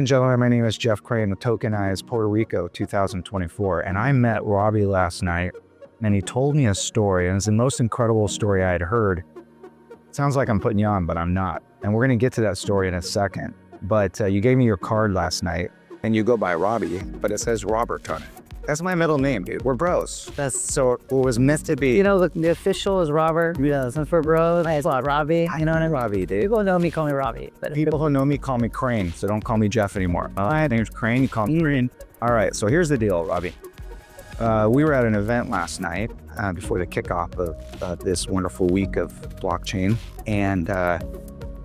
and gentlemen, my name is Jeff Crane with Tokenize, Puerto Rico, 2024. And I met Robby last night, and he told me a story, and it's the most incredible story I had heard. It sounds like I'm putting you on, but I'm not. And we're going to get to that story in a second. But you gave me your card last night, and you go by Robby, but it says Robert on it. That's my middle name, dude. We're bros. So it was meant to be. You know, the official is Robert. Yeah, since we're bros, it's Robby. I know I'm Robby, dude. People who know me call me Robby. But People who know me call me Crane, so don't call me Jeff anymore. My name's Crane, you call me Crane. All right, so here's the deal, Robby. We were at an event last night before the kickoff of this wonderful week of blockchain, and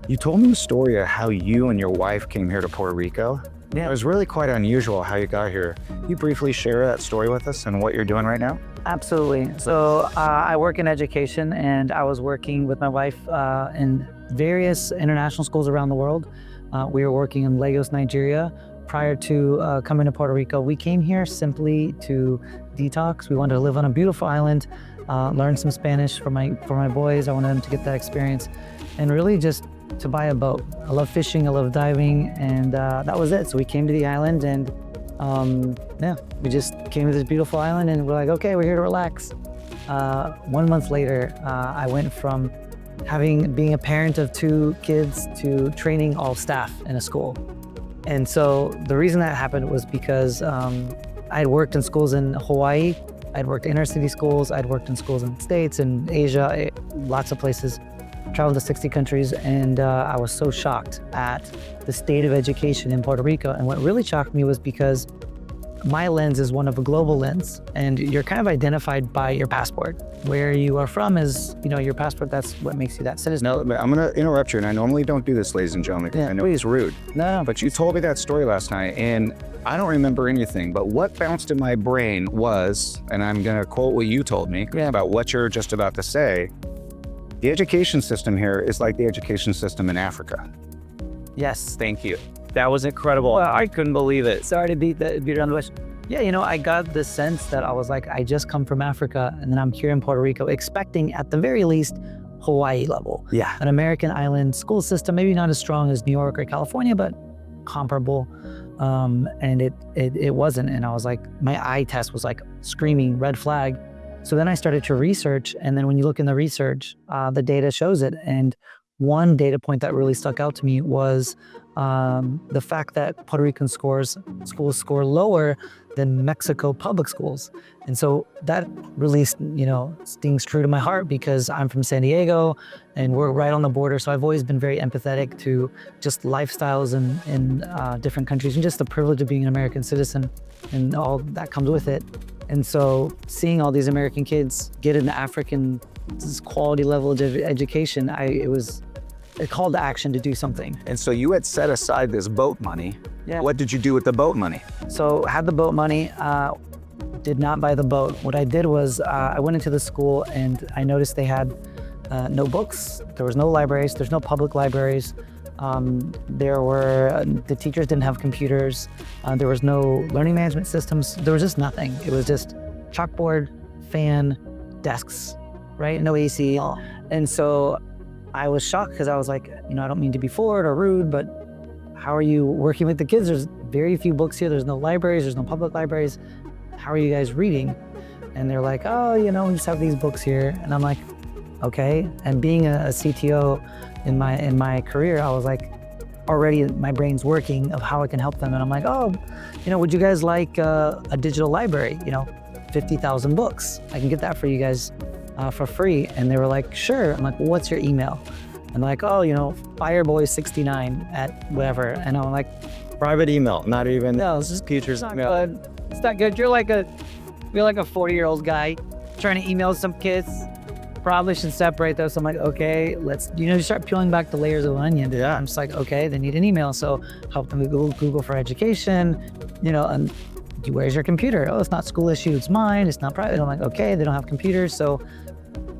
you told me a story of how you and your wife came here to Puerto Rico. Yeah. It was really quite unusual how you got here. Can you briefly share that story with us and what you're doing right now? Absolutely. So I work in education, and I was working with my wife in various international schools around the world. We were working in Lagos, Nigeria. Prior to coming to Puerto Rico, we came here simply to detox. We wanted to live on a beautiful island, learn some Spanish for my boys. I wanted them to get that experience, and really just to buy a boat. I love fishing, I love diving, and that was it. So we came to the island, and yeah, we just came to this beautiful island, and we're like, okay, we're here to relax. 1 month later, I went from being a parent of 2 kids to training all staff in a school. And so the reason that happened was because I'd worked in schools in Hawaii, I'd worked inner city schools, I'd worked in schools in the States and Asia, lots of places. Traveled to 60 countries, and I was so shocked at the state of education in Puerto Rico. And what really shocked me was because my lens is one of a global lens, and you're kind of identified by your passport. Where you are from is, your passport, that's what makes you that citizen. No, but I'm gonna interrupt you, and I normally don't do this, ladies and gentlemen, because I know he's rude. No. But you told me that story last night, and I don't remember anything, but what bounced in my brain was, and I'm gonna quote what you told me about what you're just about to say, the education system here is like the education system in Africa. Yes. Thank you. That was incredible. I couldn't believe it. Sorry to beat around the bush. Yeah, I got the sense that I was like, I just come from Africa, and then I'm here in Puerto Rico, expecting at the very least Hawaii level. Yeah. An American island school system, maybe not as strong as New York or California, but comparable. And it wasn't. And I was like, my eye test was like screaming red flag. So then I started to research, and then when you look in the research, the data shows it. And one data point that really stuck out to me was the fact that Puerto Rican schools score lower than Mexico public schools. And so that really, stings true to my heart, because I'm from San Diego and we're right on the border. So I've always been very empathetic to just lifestyles in different countries, and just the privilege of being an American citizen and all that comes with it. And so seeing all these American kids get into African quality level of education, it was a call to action to do something. And so you had set aside this boat money. Yeah. What did you do with the boat money? So had the boat money, did not buy the boat. What I did was I went into the school, and I noticed they had no books. There was no libraries. There's no public libraries. The teachers didn't have computers. There was no learning management systems. There was just nothing. It was just chalkboard, fan, desks, right? No AC. And so I was shocked, because I was like, I don't mean to be forward or rude, but how are you working with the kids? There's very few books here. There's no libraries. There's no public libraries. How are you guys reading? And they're like, oh, we just have these books here. And I'm like, okay. And being a CTO in my career, I was like, already my brain's working of how I can help them. And I'm like, oh, would you guys like a digital library? 50,000 books. I can get that for you guys for free. And they were like, sure. I'm like, well, what's your email? And they're like, oh, fireboy69 at whatever. And I'm like, Private email, not even. no, it's just teacher's not email. good. It's not good. You're like a 40-year-old guy trying to email some kids. Probably should separate those. So I'm like, okay, let's, you start peeling back the layers of an onion. Yeah. I'm just like, okay, they need an email. So help them with Google for education, and where's your computer? Oh, it's not school issue, it's mine, it's not private. I'm like, okay, they don't have computers. So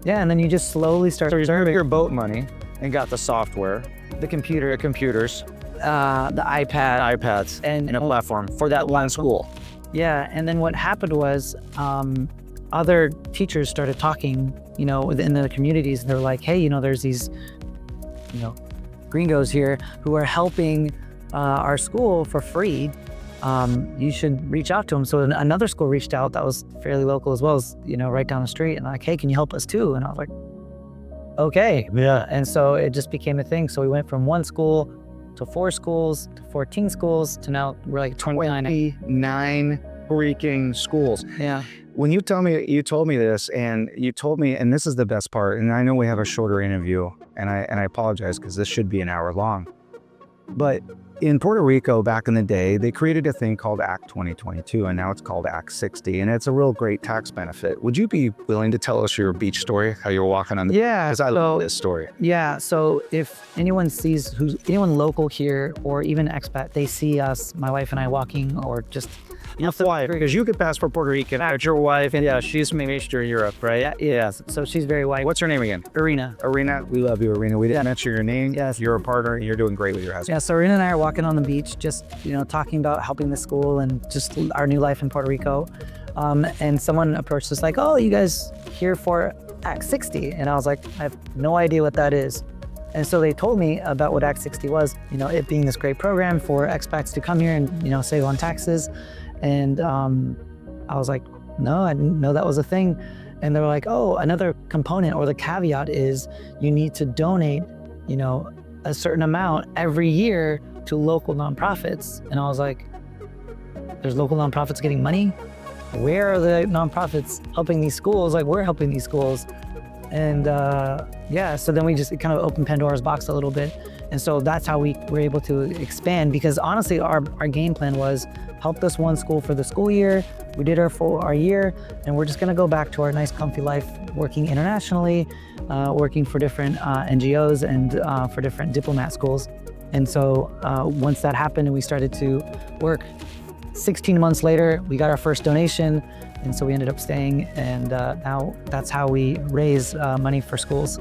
yeah, and then you just slowly start. So you took your boat money and got the software, the computers, the iPads, and a platform for that one school. Yeah, and then what happened was other teachers started talking, within the communities. They're like, hey, there's these, gringos here who are helping our school for free. You should reach out to them. So another school reached out that was fairly local as well, as, right down the street, and like, hey, can you help us too? And I was like, okay. Yeah. And so it just became a thing. So we went from 1 school to 4 schools to 14 schools to now we're like 29 freaking schools. Yeah. When you told me this, and this is the best part, and I know we have a shorter interview, and I apologize because this should be an hour long, but in Puerto Rico back in the day, they created a thing called Act 2022, and now it's called Act 60, and it's a real great tax benefit. Would you be willing to tell us your beach story, how you were walking on the beach? Yeah. Because I love this story. Yeah. So if anyone sees anyone local here or even expat, they see us, my wife and I, walking or just Why? Because you could pass for Puerto Rican. Your wife, and yeah, she's from Eastern Europe, right? Yeah. So she's very white. What's her name again? Arena. Arena. We love you, Arena. We didn't mention your name. Yes. You're a partner. You're doing great with your husband. Yeah. So Arena and I are walking on the beach, just talking about helping the school and just our new life in Puerto Rico. And someone approached us like, "Oh, you guys here for Act 60?" And I was like, "I have no idea what that is." And so they told me about what Act 60 was. It being this great program for expats to come here and save on taxes. And I was like, no, I didn't know that was a thing. And they were like, oh, another component or the caveat is you need to donate, a certain amount every year to local nonprofits. And I was like, there's local nonprofits getting money? Where are the nonprofits helping these schools? Like, we're helping these schools. And so then it kind of opened Pandora's box a little bit. And so that's how we were able to expand, because honestly, our game plan was help this 1 school for the school year. We did our year, and we're just gonna go back to our nice comfy life, working internationally, working for different NGOs and for different diplomat schools. And so once that happened and we started to work, 16 months later, we got our first donation. And so we ended up staying, and now that's how we raise money for schools.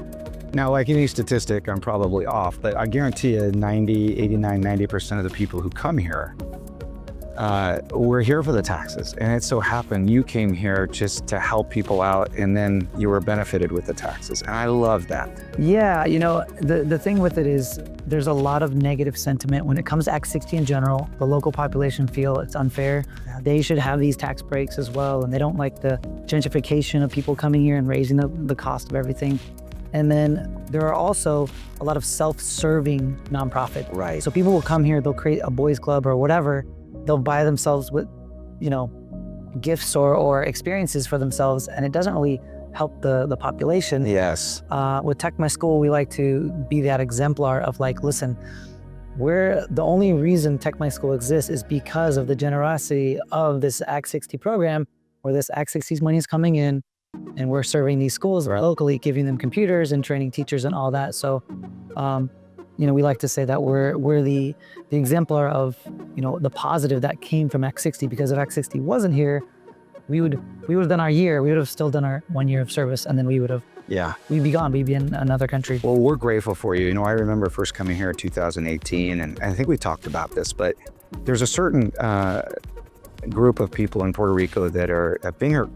Now, like any statistic, I'm probably off, but I guarantee you 90% of the people who come here, we're here for the taxes. And it so happened you came here just to help people out, and then you were benefited with the taxes. And I love that. Yeah, the thing with it is there's a lot of negative sentiment when it comes to Act 60 in general. The local population feel it's unfair. They should have these tax breaks as well, and they don't like the gentrification of people coming here and raising the cost of everything. And then there are also a lot of self-serving nonprofit. Right. So people will come here, they'll create a boys club or whatever. They'll buy themselves with, gifts or experiences for themselves, and it doesn't really help the population. Yes. With Tech My School, we like to be that exemplar of like, listen, the only reason Tech My School exists is because of the generosity of this Act 60 program, where this Act 60's money is coming in, and we're serving these schools locally, giving them computers and training teachers and all that. So, we like to say that we're the exemplar of, the positive that came from Act 60, because if Act 60 wasn't here, we would have done our year. We would have still done our 1 year of service, and then we'd be gone. We'd be in another country. Well, we're grateful for you. I remember first coming here in 2018, and I think we talked about this, but there's a certain group of people in Puerto Rico that have been here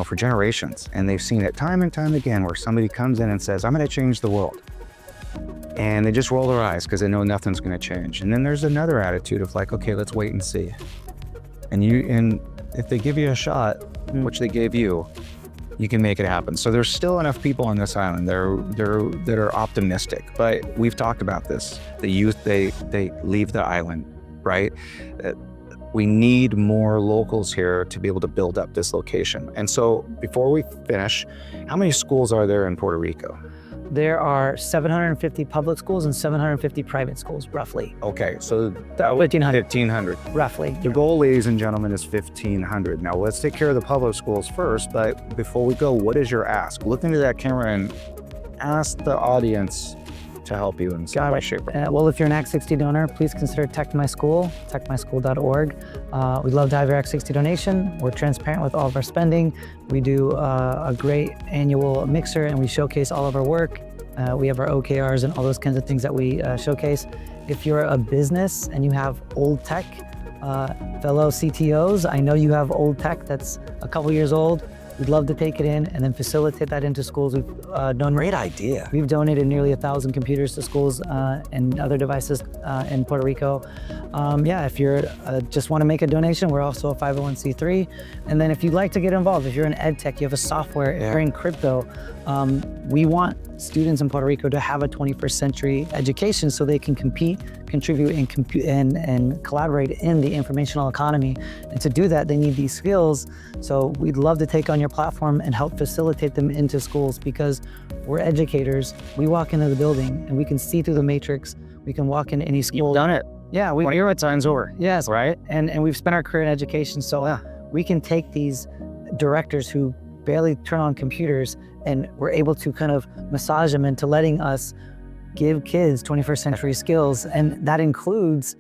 for generations, and they've seen it time and time again where somebody comes in and says, I'm going to change the world. And they just roll their eyes because they know nothing's going to change. And then there's another attitude of like, okay, let's wait and see. And if they give you a shot, which they gave you, you can make it happen. So there's still enough people on this island that are optimistic. But we've talked about this. The youth, they leave the island, right? We need more locals here to be able to build up this location. And so before we finish, how many schools are there in Puerto Rico? There are 750 public schools and 750 private schools, roughly. Okay, so that 1,500. Roughly. The goal, ladies and gentlemen, is 1,500. Now let's take care of the public schools first, but before we go, what is your ask? Look into that camera and ask the audience to help you in some way, shape, or form. Well, if you're an Act 60 donor, please consider Tech My School, techmyschool.org. We'd love to have your Act 60 donation. We're transparent with all of our spending. We do a great annual mixer, and we showcase all of our work. We have our OKRs and all those kinds of things that we showcase. If you're a business and you have old tech, fellow CTOs, I know you have old tech that's a couple years old. We'd love to take it in and then facilitate that into schools. Great idea. We've donated nearly 1,000 computers to schools and other devices in Puerto Rico. Yeah, if you're just want to make a donation, we're also a 501c3. And then if you'd like to get involved, if you're in ed tech, you have a software, if you're in crypto, we want students in Puerto Rico to have a 21st century education so they can compete, contribute, and collaborate in the informational economy. And to do that, they need these skills. So we'd love to take on your platform and help facilitate them into schools, because we're educators. We walk into the building and we can see through the matrix. We can walk into any school. You've done it. Yeah, Well, your time's over. yes, Right? and we've spent our career in education, so we can take these directors who barely turn on computers, and we're able to kind of massage them into letting us give kids 21st century skills, and that includes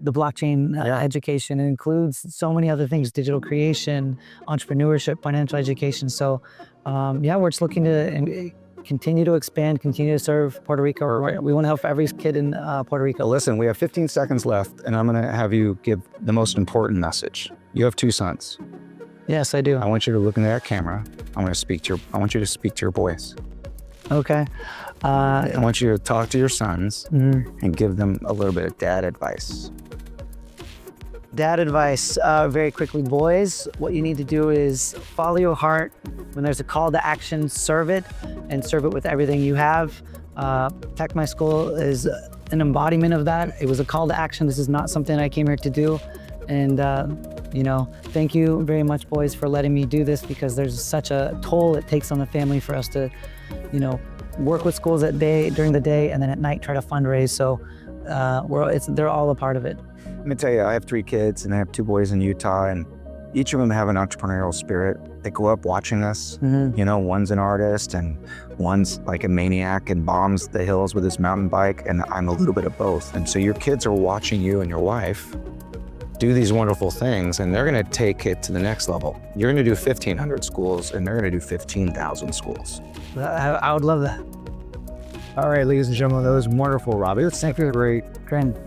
the blockchain education. It includes so many other things: digital creation, entrepreneurship, financial education. So, yeah, we're just looking to continue to expand, continue to serve Puerto Rico. We want to help every kid in Puerto Rico. Listen, we have 15 seconds left, and I'm going to have you give the most important message. You have 2 sons. Yes, I do. I want you to look into that camera. I want you to speak to your boys. Okay. I want you to talk to your sons and give them a little bit of dad advice. Dad advice, very quickly, boys, what you need to do is follow your heart. When there's a call to action, serve it, and serve it with everything you have. Tech My School is an embodiment of that. It was a call to action. This is not something I came here to do. And thank you very much, boys, for letting me do this, because there's such a toll it takes on the family for us to, work with schools during the day, and then at night try to fundraise. So they're all a part of it. Let me tell you, I have 3 kids, and I have 2 boys in Utah, and each of them have an entrepreneurial spirit. They grew up watching us. One's an artist, and one's like a maniac and bombs the hills with his mountain bike, and I'm a little bit of both. And so your kids are watching you and your wife do these wonderful things, and they're going to take it to the next level. You're going to do 1,500 schools, and they're going to do 15,000 schools. I would love that. All right, ladies and gentlemen, that was wonderful, Robby. It's a great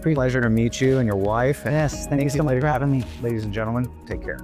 pleasure to meet you and your wife. Yes, thank you so much for having me. Ladies and gentlemen, take care.